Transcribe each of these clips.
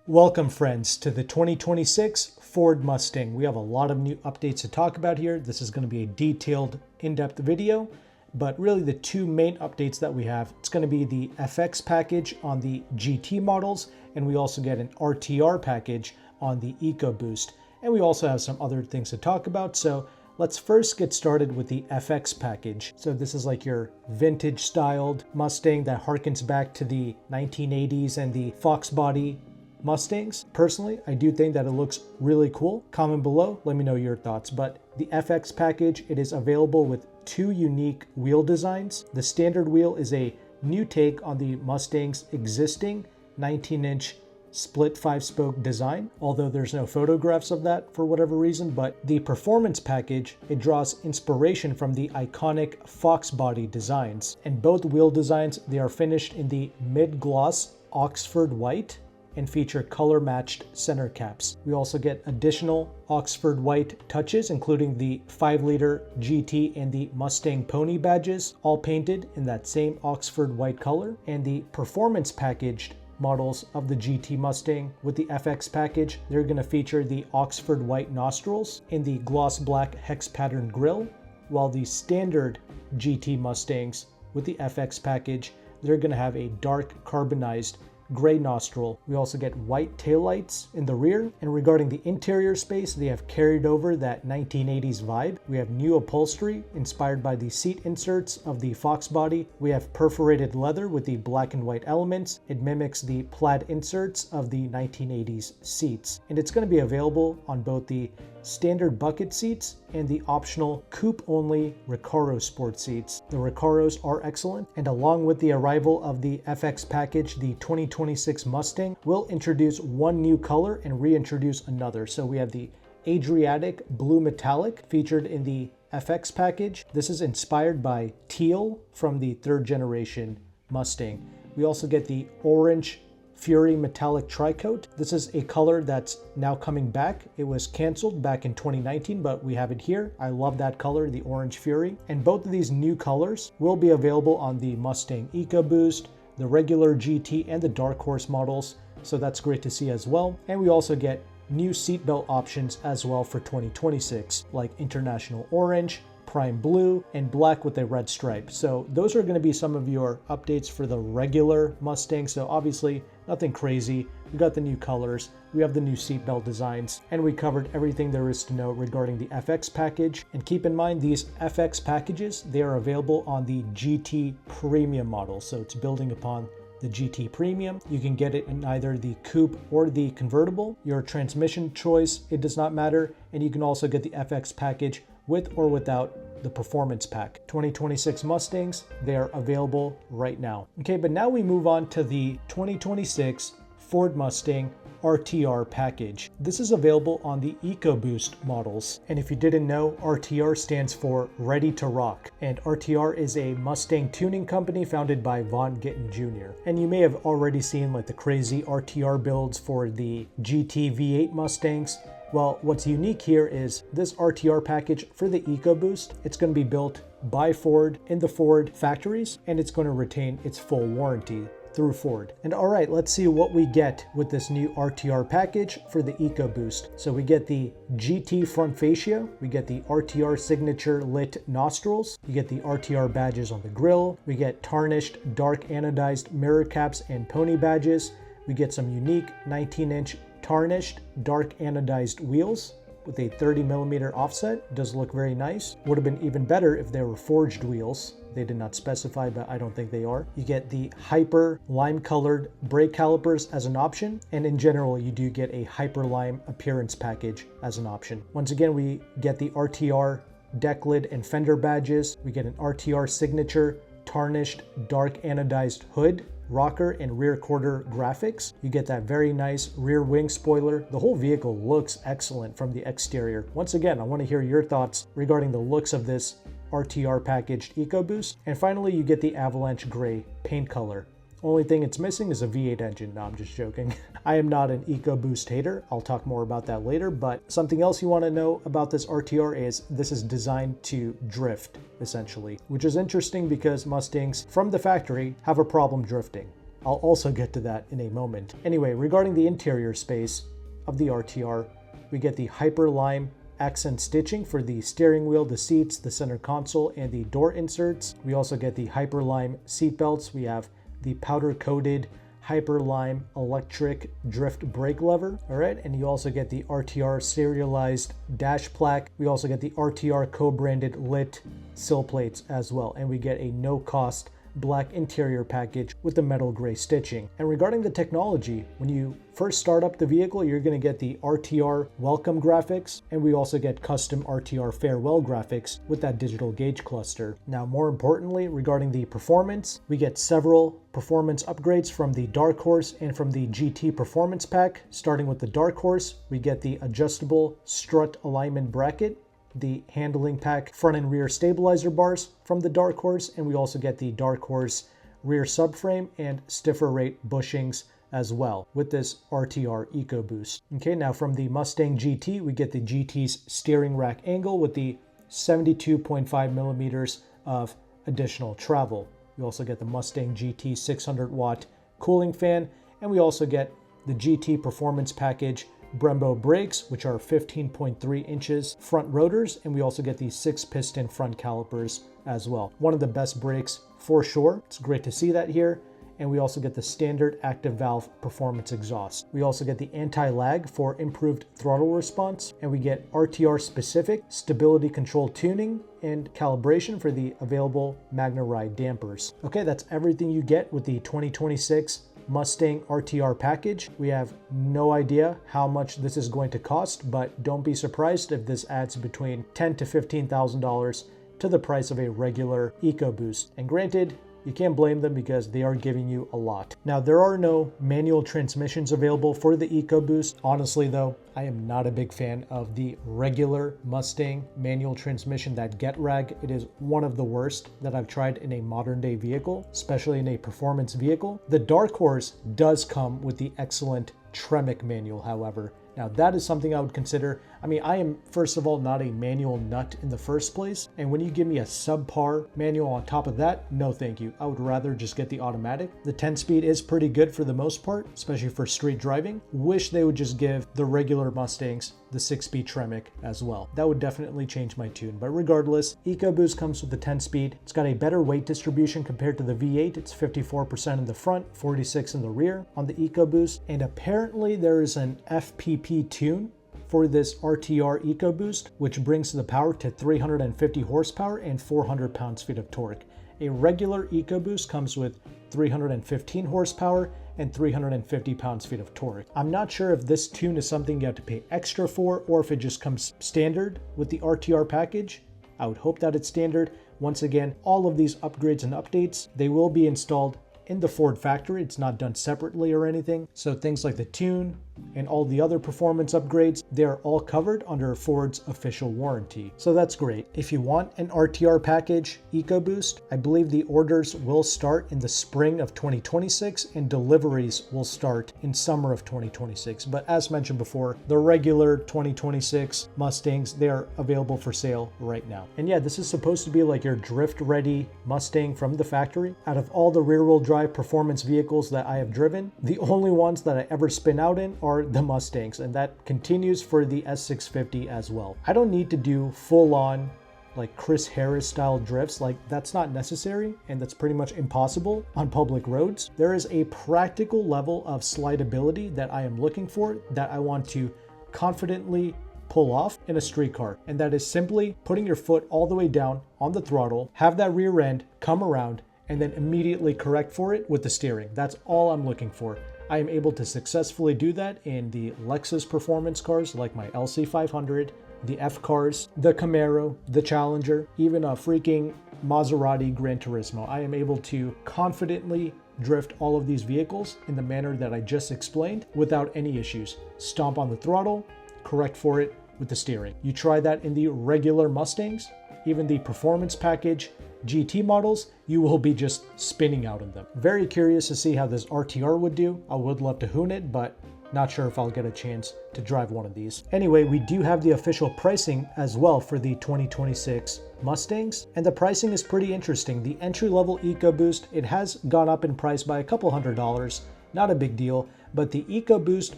Welcome friends to the 2026 Ford Mustang. We have a lot of new updates to talk about here. This is going to be a detailed, in-depth video, but really the two main updates that we have, it's going to be the FX package on the GT models, and we also get an RTR package on the EcoBoost. And we also have some other things to talk about, so let's first get started with the FX package. So this is like your vintage styled Mustang that harkens back to the 1980s and the Fox body Mustangs. Personally, I do think that it looks really cool. Comment below, let me know your thoughts. But the FX package, it is available with two unique wheel designs. The standard wheel is a new take on the Mustang's existing 19-inch split 5-spoke design, although there's no photographs of that for whatever reason. But the performance package, it draws inspiration from the iconic Fox body designs. And both wheel designs, they are finished in the mid-gloss Oxford white and feature color-matched center caps. We also get additional Oxford white touches, including the 5-liter GT and the Mustang Pony badges, all painted in that same Oxford white color. And the performance packaged models of the GT Mustang with the FX package, they're going to feature the Oxford white nostrils and the gloss black hex pattern grille, while the standard GT Mustangs with the FX package, they're going to have a dark carbonized gray nostril. We also get white taillights in the rear. And regarding the interior space, they have carried over that 1980s vibe. We have new upholstery inspired by the seat inserts of the Fox body. We have perforated leather with the black and white elements. It mimics the plaid inserts of the 1980s seats. And it's going to be available on both the standard bucket seats and the optional coupe-only Recaro sport seats. The Recaros are excellent, and along with the arrival of the FX package, the 2026 Mustang will introduce one new color and reintroduce another. So we have the Adriatic Blue Metallic featured in the FX package. This is inspired by teal from the third generation Mustang. We also get the Orange Fury Metallic Tri-Coat. This is a color that's now coming back. It was canceled back in 2019, but we have it here. I love that color, the Orange Fury. And both of these new colors will be available on the Mustang EcoBoost, the regular GT, and the Dark Horse models. So that's great to see as well. And we also get new seatbelt options as well for 2026, like International Orange, Prime Blue, and black with a red stripe. So those are going to be some of your updates for the regular Mustang. So obviously nothing crazy. We got the new colors, we have the new seatbelt designs, and we covered everything there is to know regarding the FX package. And keep in mind, these FX packages, they are available on the GT Premium model. So it's building upon the GT Premium. You can get it in either the coupe or the convertible. Your transmission choice, it does not matter. And you can also get the FX package with or without the performance pack. 2026 Mustangs, they are available right now. Okay, but now we move on to the 2026 Ford Mustang RTR package. This is available on the EcoBoost models. And if you didn't know, RTR stands for Ready to Rock. And RTR is a Mustang tuning company founded by Von Gittin Jr. And you may have already seen like the crazy RTR builds for the GT V8 Mustangs. Well, what's unique here is this RTR package for the EcoBoost. It's going to be built by Ford in the Ford factories, and it's going to retain its full warranty through Ford. And all right, let's see what we get with this new RTR package for the EcoBoost. So we get the GT front fascia, we get the RTR signature lit nostrils, you get the RTR badges on the grille, we get tarnished dark anodized mirror caps and pony badges, we get some unique 19-inch tarnished dark anodized wheels with a 30mm offset. Does look very nice. Would have been even better if they were forged wheels. They did not specify, but I don't think they are. You get the hyper lime colored brake calipers as an option, and in general you do get a hyper lime appearance package as an option. Once again, we get the RTR deck lid and fender badges. We get an RTR signature tarnished dark anodized hood, rocker, and rear quarter graphics. You get that very nice rear wing spoiler. The whole vehicle looks excellent from the exterior. Once again, I want to hear your thoughts regarding the looks of this RTR packaged EcoBoost. And finally, you get the Avalanche Gray paint color. Only thing it's missing is a V8 engine. No, I'm just joking. I am not an EcoBoost hater. I'll talk more about that later, but something else you want to know about this RTR is this is designed to drift, essentially, which is interesting because Mustangs from the factory have a problem drifting. I'll also get to that in a moment. Anyway, regarding the interior space of the RTR, we get the Hyper Lime accent stitching for the steering wheel, the seats, the center console, and the door inserts. We also get the Hyper Lime seat belts. We have the powder coated Hyper Lime electric drift brake lever. All right, and you also get the RTR serialized dash plaque. We also get the RTR co-branded lit sill plates as well, and we get a no-cost black interior package with the metal gray stitching. And regarding the technology, when you first start up the vehicle, you're going to get the RTR welcome graphics, and we also get custom RTR farewell graphics with that digital gauge cluster. Now, more importantly, regarding the performance, we get several performance upgrades from the Dark Horse and from the GT Performance Pack. Starting with the Dark Horse, we get the adjustable strut alignment bracket, the handling pack front and rear stabilizer bars from the Dark Horse, and we also get the Dark Horse rear subframe and stiffer rate bushings as well with this RTR EcoBoost. Okay, now from the Mustang GT, we get the GT's steering rack angle with the 72.5 millimeters of additional travel. We also get the Mustang GT 600 watt cooling fan, and we also get the GT Performance Package Brembo brakes, which are 15.3 inches front rotors, and we also get the 6-piston front calipers as well. One of the best brakes for sure. It's great to see that here. And we also get the standard active valve performance exhaust. We also get the anti-lag for improved throttle response, and we get RTR specific stability control tuning and calibration for the available Magna Ride dampers. Okay, that's everything you get with the 2026 Mustang RTR package. We have no idea how much this is going to cost, but don't be surprised if this adds between $10,000 to $15,000 to the price of a regular EcoBoost. And granted, you can't blame them because they are giving you a lot. Now, there are no manual transmissions available for the EcoBoost. Honestly though, I am not a big fan of the regular Mustang manual transmission, that GetRag. It is one of the worst that I've tried in a modern day vehicle, especially in a performance vehicle. The Dark Horse does come with the excellent Tremec manual, however. Now that is something I would consider. I mean, I am, first of all, not a manual nut in the first place. And when you give me a subpar manual on top of that, no thank you. I would rather just get the automatic. The 10-speed is pretty good for the most part, especially for street driving. Wish they would just give the regular Mustangs the 6-speed Tremec as well. That would definitely change my tune. But regardless, EcoBoost comes with the 10-speed. It's got a better weight distribution compared to the V8. It's 54% in the front, 46% in the rear on the EcoBoost. And apparently there is an FPP tune for this RTR EcoBoost, which brings the power to 350 horsepower and 400 pounds-feet of torque. A regular EcoBoost comes with 315 horsepower and 350 pounds-feet of torque. I'm not sure if this tune is something you have to pay extra for or if it just comes standard with the RTR package. I would hope that it's standard. Once again, all of these upgrades and updates, they will be installed in the Ford factory. It's not done separately or anything. So things like the tune and all the other performance upgrades, they are all covered under Ford's official warranty. So that's great. If you want an RTR package EcoBoost, I believe the orders will start in the spring of 2026 and deliveries will start in summer of 2026. But as mentioned before, the regular 2026 Mustangs, they are available for sale right now. And yeah, this is supposed to be like your drift ready Mustang from the factory. Out of all the rear wheel drive performance vehicles that I have driven, the only ones that I ever spin out in are the Mustangs, and that continues for the S650 as well. I don't need to do full-on like Chris Harris style drifts. Like, that's not necessary, and that's pretty much impossible on public roads. There is a practical level of slidability that I am looking for, that I want to confidently pull off in a street car, and that is simply putting your foot all the way down on the throttle, have that rear end come around, and then immediately correct for it with the steering. That's all I'm looking for. I am able to successfully do that in the Lexus performance cars like my LC500, the F cars, the Camaro, the Challenger, even a freaking Maserati Gran Turismo. I am able to confidently drift all of these vehicles in the manner that I just explained without any issues. Stomp on the throttle, correct for it with the steering. You try that in the regular Mustangs, even the performance package GT models, you will be just spinning out in them. Very curious to see how this RTR would do. I would love to hoon it, but Not sure if I'll get a chance to drive one of these. Anyway, we do have the official pricing as well for the 2026 Mustangs, and the pricing is pretty interesting. The entry-level EcoBoost, it has gone up in price by a couple $100, not a big deal, but the EcoBoost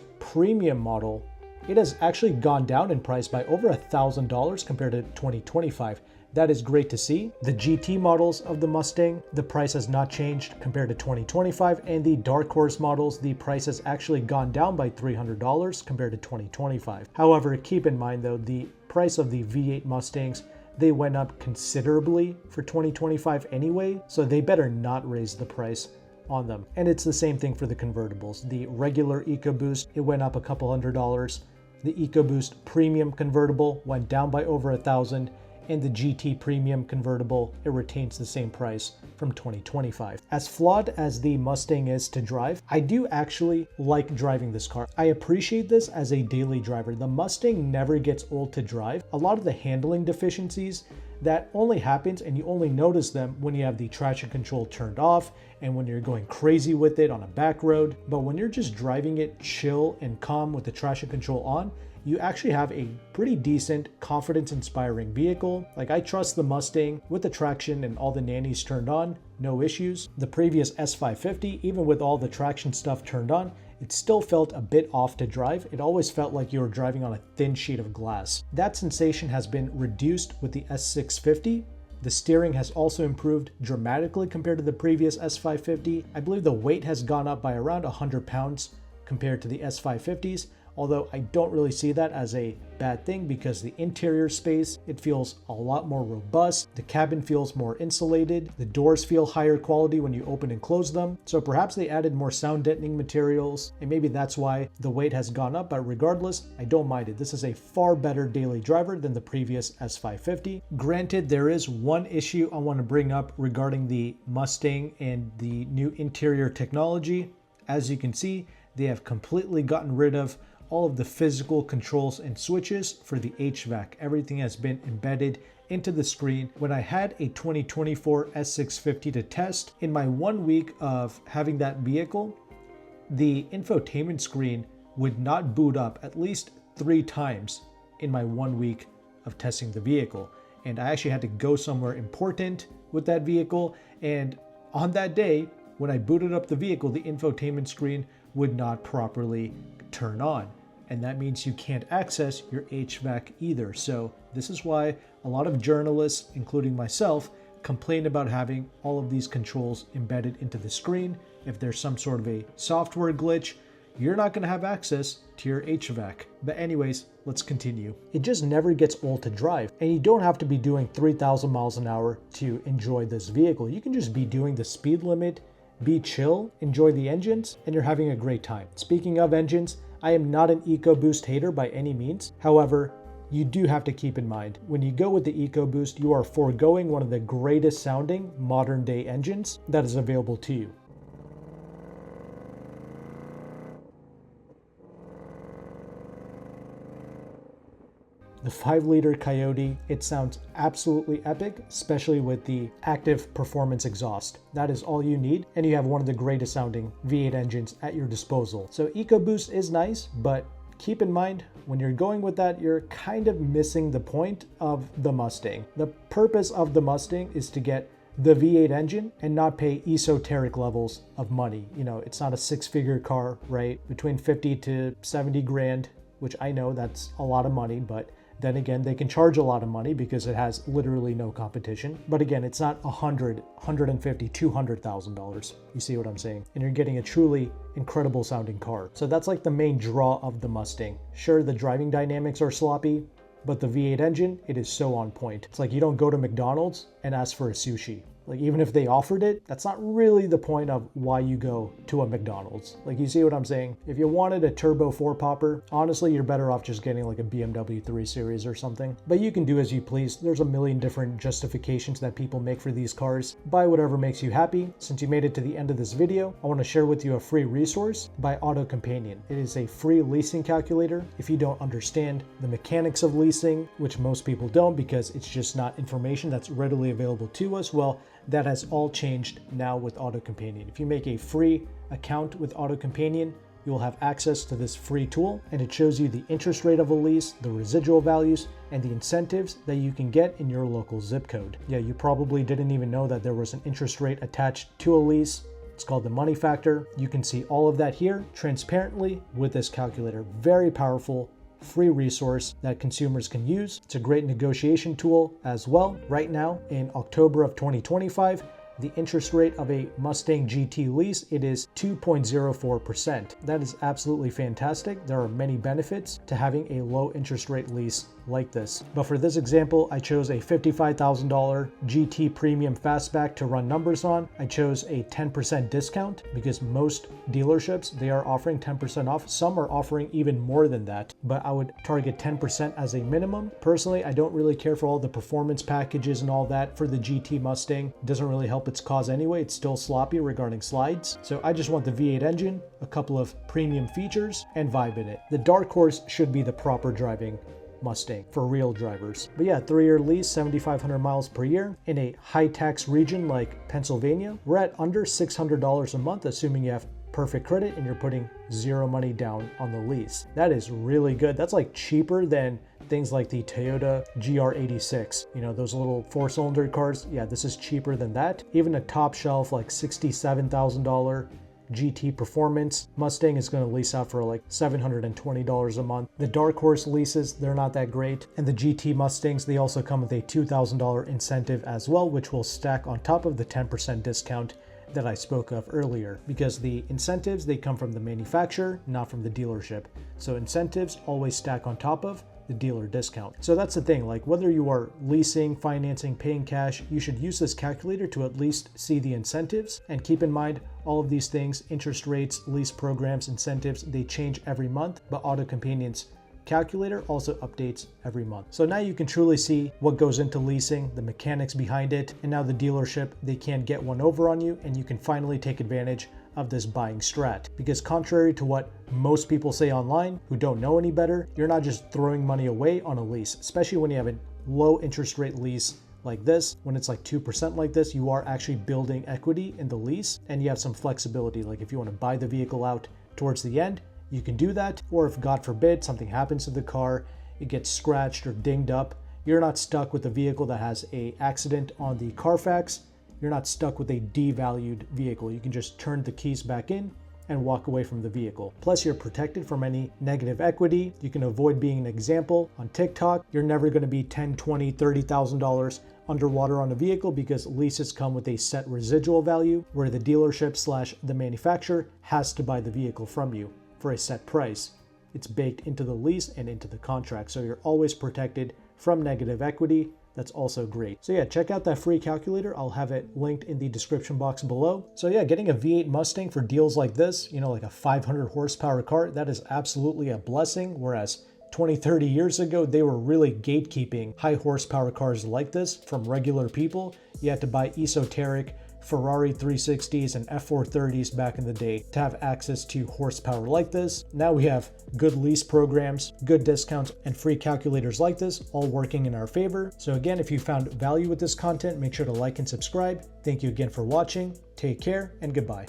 Premium model, it has actually gone down in price by over $1,000 compared to 2025. That is great to see. The GT models of the Mustang, the price has not changed compared to 2025, and the Dark Horse models, the price has actually gone down by $300 compared to 2025. However, keep in mind though, the price of the V8 Mustangs, they went up considerably for 2025 anyway, so they better not raise the price on them. And it's the same thing for the convertibles. The regular EcoBoost, it went up a couple $100. The EcoBoost Premium convertible went down by over $1,000, and the GT Premium convertible, it retains the same price from 2025. As flawed as the Mustang is to drive, I do actually like driving this car. I appreciate this as a daily driver. The Mustang never gets old to drive. A lot of the handling deficiencies, that only happens and you only notice them when you have the traction control turned off and when you're going crazy with it on a back road. But when you're just driving it chill and calm with the traction control on, you actually have a pretty decent, confidence-inspiring vehicle. Like, I trust the Mustang with the traction and all the nannies turned on, no issues. The previous S550, even with all the traction stuff turned on, it still felt a bit off to drive. It always felt like you were driving on a thin sheet of glass. That sensation has been reduced with the S650. The steering has also improved dramatically compared to the previous S550. I believe the weight has gone up by around 100 pounds compared to the S550s. Although I don't really see that as a bad thing because the interior space, it feels a lot more robust. The cabin feels more insulated. The doors feel higher quality when you open and close them. So perhaps they added more sound deadening materials, and maybe that's why the weight has gone up, but regardless, I don't mind it. This is a far better daily driver than the previous S550. Granted, there is one issue I want to bring up regarding the Mustang and the new interior technology. As you can see, they have completely gotten rid of all of the physical controls and switches for the HVAC. Everything has been embedded into the screen. When I had a 2024 S650 to test, in my 1 week of having that vehicle, the infotainment screen would not boot up at least 3 times in my 1 week of testing the vehicle. And I actually had to go somewhere important with that vehicle. And on that day, when I booted up the vehicle, the infotainment screen would not properly turn on. And that means you can't access your HVAC either. So this is why a lot of journalists, including myself, complain about having all of these controls embedded into the screen. If there's some sort of a software glitch, you're not going to have access to your HVAC. But anyways, let's continue. It just never gets old to drive, and you don't have to be doing 3,000 miles an hour to enjoy this vehicle. You can just be doing the speed limit, be chill, enjoy the engines, and you're having a great time. Speaking of engines, I am not an EcoBoost hater by any means. However, you do have to keep in mind, when you go with the EcoBoost, you are foregoing one of the greatest sounding modern day engines that is available to you. The 5-liter Coyote, it sounds absolutely epic, especially with the active performance exhaust. That is all you need, and you have one of the greatest sounding V8 engines at your disposal. So EcoBoost is nice, but keep in mind, when you're going with that, you're kind of missing the point of the Mustang. The purpose of the Mustang is to get the V8 engine and not pay esoteric levels of money. You know, it's not a 6-figure car, right? Between 50 to 70 grand, which I know that's a lot of money, but then again, they can charge a lot of money because it has literally no competition. But again, it's not $100, $150, $200,000. You see what I'm saying? And you're getting a truly incredible sounding car. So that's like the main draw of the Mustang. Sure, the driving dynamics are sloppy, but the V8 engine, it is so on point. It's like you don't go to McDonald's and ask for a sushi. Like, even if they offered it, that's not really the point of why you go to a McDonald's. Like, you see what I'm saying? If you wanted a turbo 4-popper, honestly, you're better off just getting like a BMW 3 Series or something. But you can do as you please. There's a million different justifications that people make for these cars. Buy whatever makes you happy. Since you made it to the end of this video, I want to share with you a free resource by AutoCompanion. It is a free leasing calculator. If you don't understand the mechanics of leasing, which most people don't because it's just not information that's readily available to us, well, that has all changed now with AutoCompanion. If you make a free account with AutoCompanion, you will have access to this free tool, and it shows you the interest rate of a lease, the residual values, and the incentives that you can get in your local zip code. Yeah, you probably didn't even know that there was an interest rate attached to a lease. It's called the money factor. You can see all of that here transparently with this calculator. Very powerful, free resource that consumers can use. It's a great negotiation tool as well. Right now, in October of 2025, the interest rate of a Mustang GT lease, it is 2.04%. That is absolutely fantastic. There are many benefits to having a low interest rate lease like this. But for this example, I chose a $55,000 GT Premium Fastback to run numbers on. I chose a 10% discount because most dealerships, they are offering 10% off. Some are offering even more than that, but I would target 10% as a minimum. Personally, I don't really care for all the performance packages and all that for the GT Mustang. It doesn't really help its cause anyway. It's still sloppy regarding slides. So I just want the V8 engine, a couple of premium features, and vibe in it. The dark horse should be the proper driving Mustang for real drivers. But yeah, 3-year lease, 7,500 miles per year in a high tax region like Pennsylvania. We're at under $600 a month, assuming you have perfect credit and you're putting zero money down on the lease. That is really good. That's like cheaper than things like the Toyota GR86, you know, those little 4-cylinder cars. Yeah, this is cheaper than that. Even a top shelf like $67,000 GT Performance Mustang is going to lease out for like $720 a month. The dark horse leases, they're not that great. And the GT Mustangs, they also come with a $2,000 incentive as well, which will stack on top of the 10% discount that I spoke of earlier, because the incentives, they come from the manufacturer, not from the dealership. So incentives always stack on top of the dealer discount. So that's the thing, like whether you are leasing, financing, paying cash, you should use this calculator to at least see the incentives. And keep in mind, all of these things, interest rates, lease programs, incentives, they change every month, but AutoCompanion's calculator also updates every month. So now you can truly see what goes into leasing, the mechanics behind it, and now the dealership, they can't get one over on you, and you can finally take advantage of this buying strat. Because contrary to what most people say online who don't know any better, you're not just throwing money away on a lease, especially when you have a low interest rate lease like this. When it's like 2% like this, you are actually building equity in the lease, and you have some flexibility. Like if you want to buy the vehicle out towards the end, you can do that. Or if God forbid something happens to the car, it gets scratched or dinged up, you're not stuck with a vehicle that has an accident on the Carfax. You're not stuck with a devalued vehicle. You can just turn the keys back in and walk away from the vehicle. Plus, you're protected from any negative equity. You can avoid being an example on TikTok. You're never going to be $10,000, $20,000, $30,000 underwater on a vehicle, because leases come with a set residual value where the dealership / the manufacturer has to buy the vehicle from you for a set price. It's baked into the lease and into the contract. So you're always protected from negative equity. That's also great. So yeah, check out that free calculator. I'll have it linked in the description box below. So yeah, getting a V8 Mustang for deals like this, you know, like a 500 horsepower car, that is absolutely a blessing. Whereas 20, 30 years ago, they were really gatekeeping high horsepower cars like this from regular people. You had to buy esoteric Ferrari 360s and F430s back in the day to have access to horsepower like this. Now we have good lease programs, good discounts, and free calculators like this, all working in our favor. So again, if you found value with this content, make sure to like and subscribe. Thank you again for watching. Take care and goodbye.